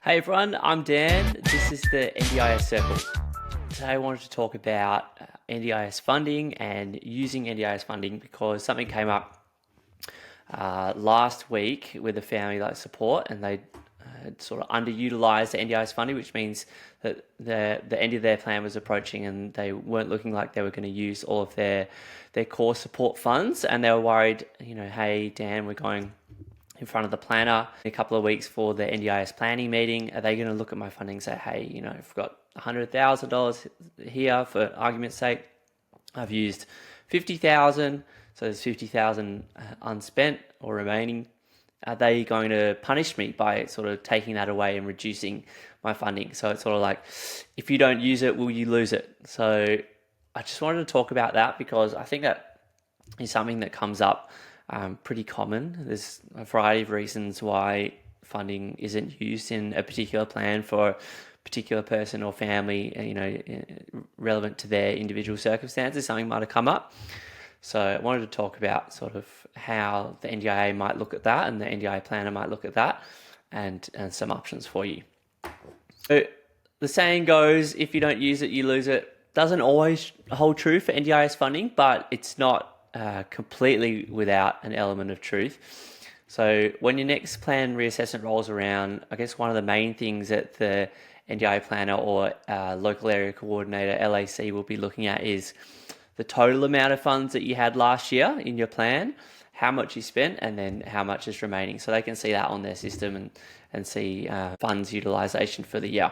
Hey everyone, I'm Dan. This is the NDIS Circle. Today I wanted to talk about NDIS funding and using NDIS funding because something came up last week with a family like support, and they had sort of underutilized the NDIS funding, which means that the end of their plan was approaching and they weren't looking like they were going to use all of their core support funds, and they were worried, hey Dan, we're going in front of the planner in a couple of weeks for the NDIS planning meeting. Are they going to look at my funding and say, hey, I've got $100,000 here for argument's sake. I've used 50,000, so there's 50,000 unspent or remaining. Are they going to punish me by sort of taking that away and reducing my funding? So it's sort of like, if you don't use it, will you lose it? So I just wanted to talk about that because I think that is something that comes up pretty common. There's a variety of reasons why funding isn't used in a particular plan for a particular person or family, relevant to their individual circumstances. Something might have come up. So I wanted to talk about sort of how the NDIA might look at that and the NDIA planner might look at that, and some options for you. So the saying goes, if you don't use it, you lose it. Doesn't always hold true for NDIS funding, but it's not completely without an element of truth. So when your next plan reassessment rolls around, I guess one of the main things that the NDIA planner or local area coordinator, LAC, will be looking at is the total amount of funds that you had last year in your plan, how much you spent, and then how much is remaining. So they can see that on their system and see funds utilization for the year.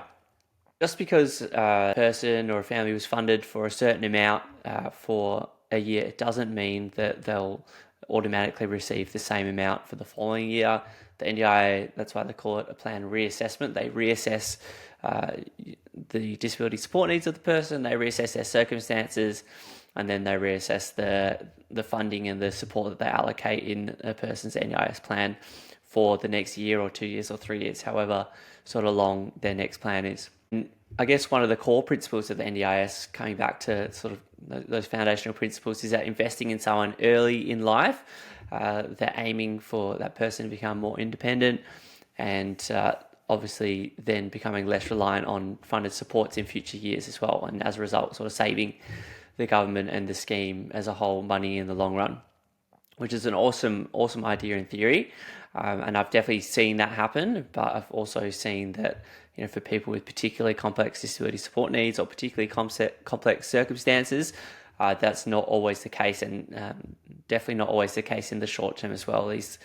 Just because a person or a family was funded for a certain amount for a year, it doesn't mean that they'll automatically receive the same amount for the following year. The NDIA, that's why they call it a plan reassessment. They reassess the disability support needs of the person, they reassess their circumstances, and then they reassess the funding and the support that they allocate in a person's NDIS plan for the next year or 2 years or 3 years, however sort of long their next plan is. And I guess one of the core principles of the NDIS, coming back to sort of those foundational principles, is that investing in someone early in life, they're aiming for that person to become more independent and obviously then becoming less reliant on funded supports in future years as well. And as a result, sort of saving the government and the scheme as a whole money in the long run, which is an awesome idea in theory. And I've definitely seen that happen, but I've also seen that, for people with particularly complex disability support needs or particularly complex circumstances, that's not always the case, and definitely not always the case in the short term as well. These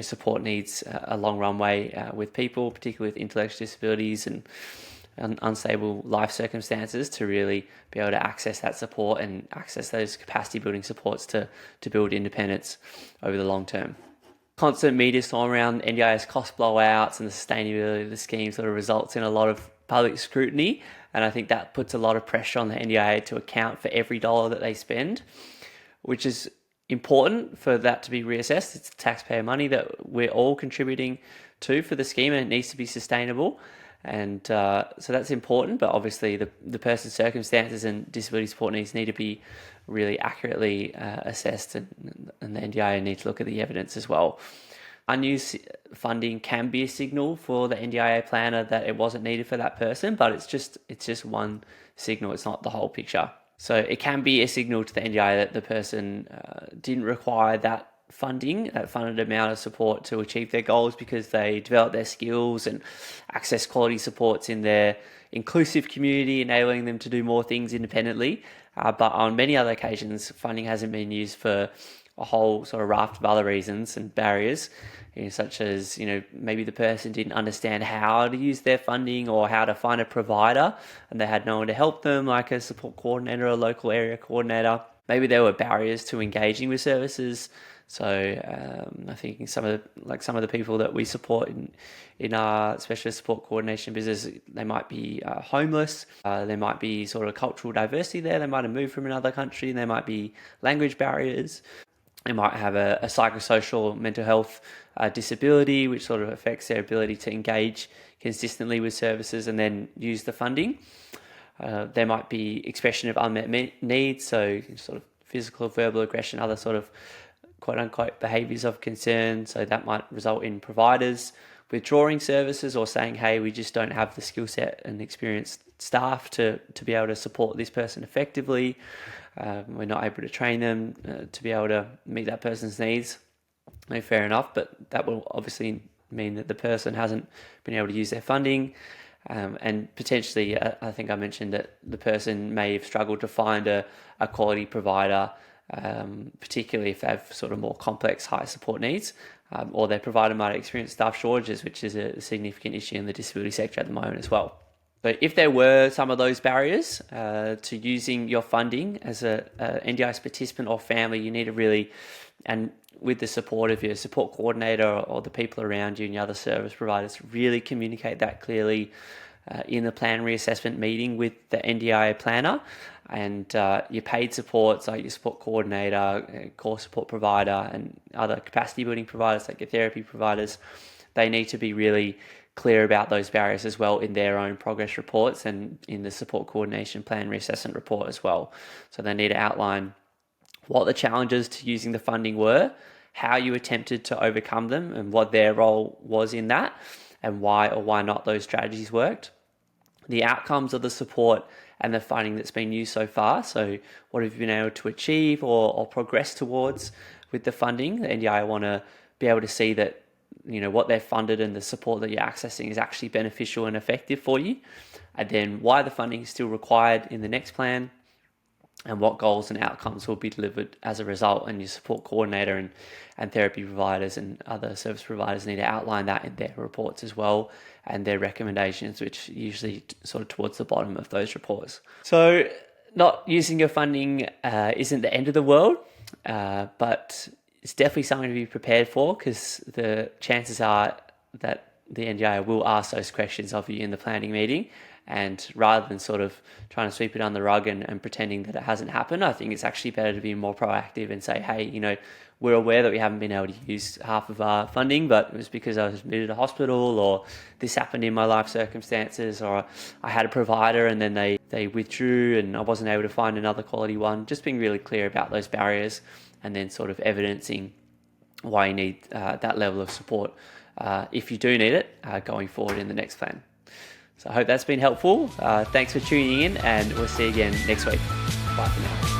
support needs a long runway with people, particularly with intellectual disabilities and unstable life circumstances, to really be able to access that support and access those capacity building supports to build independence over the long term. Constant media storm around NDIS cost blowouts and the sustainability of the scheme sort of results in a lot of public scrutiny, and I think that puts a lot of pressure on the NDIA to account for every dollar that they spend, which is important for that to be reassessed. It's taxpayer money that we're all contributing to for the scheme, and it needs to be sustainable. And so that's important, but obviously the person's circumstances and disability support needs need to be really accurately assessed, and the NDIA need to look at the evidence as well. Unused funding can be a signal for the NDIA planner that it wasn't needed for that person, but it's just one signal. It's not the whole picture. So it can be a signal to the NDIA that the person didn't require that funded amount of support to achieve their goals because they developed their skills and access quality supports in their inclusive community, enabling them to do more things independently. But on many other occasions, funding hasn't been used for a whole sort of raft of other reasons and barriers, such as, maybe the person didn't understand how to use their funding or how to find a provider, and they had no one to help them, like a support coordinator or a local area coordinator. Maybe there were barriers to engaging with services. So I think some of the people that we support in our specialist support coordination business, they might be homeless. There might be sort of cultural diversity there. They might have moved from another country. There might be language barriers. They might have a psychosocial mental health disability, which sort of affects their ability to engage consistently with services and then use the funding. There might be expression of unmet needs, so sort of physical, verbal aggression, other sort of quote-unquote behaviours of concern. So that might result in providers withdrawing services or saying, hey, we just don't have the skill set and experienced staff to be able to support this person effectively. We're not able to train them to be able to meet that person's needs. No, fair enough, but that will obviously mean that the person hasn't been able to use their funding. And potentially, I think I mentioned that the person may have struggled to find a quality provider, particularly if they have sort of more complex high support needs, or their provider might experience staff shortages, which is a significant issue in the disability sector at the moment as well. So if there were some of those barriers to using your funding as a NDIS participant or family, you need to really, and with the support of your support coordinator or the people around you and your other service providers, really communicate that clearly in the plan reassessment meeting with the NDIA planner, and your paid supports like your support coordinator, core support provider, and other capacity building providers like your therapy providers. They need to be really clear about those barriers as well in their own progress reports and in the support coordination plan reassessment report as well. So they need to outline what the challenges to using the funding were, how you attempted to overcome them, and what their role was in that, and why or why not those strategies worked. The outcomes of the support and the funding that's been used so far. So what have you been able to achieve or progress towards with the funding? The NDI want to be able to see that, you know, what they've funded and the support that you're accessing is actually beneficial and effective for you. And then why the funding is still required in the next plan, and what goals and outcomes will be delivered as a result. And your support coordinator and therapy providers and other service providers need to outline that in their reports as well, and their recommendations, which usually sort of towards the bottom of those reports. So not using your funding isn't the end of the world, but it's definitely something to be prepared for, because the chances are that the NDIA will ask those questions of you in the planning meeting. And rather than sort of trying to sweep it under the rug and pretending that it hasn't happened, I think it's actually better to be more proactive and say, hey, you know, we're aware that we haven't been able to use half of our funding, but it was because I was admitted to hospital, or this happened in my life circumstances, or I had a provider and then they withdrew and I wasn't able to find another quality one. Just being really clear about those barriers, and then sort of evidencing why you need that level of support if you do need it going forward in the next plan. So I hope that's been helpful. Thanks for tuning in, and we'll see you again next week. Bye for now.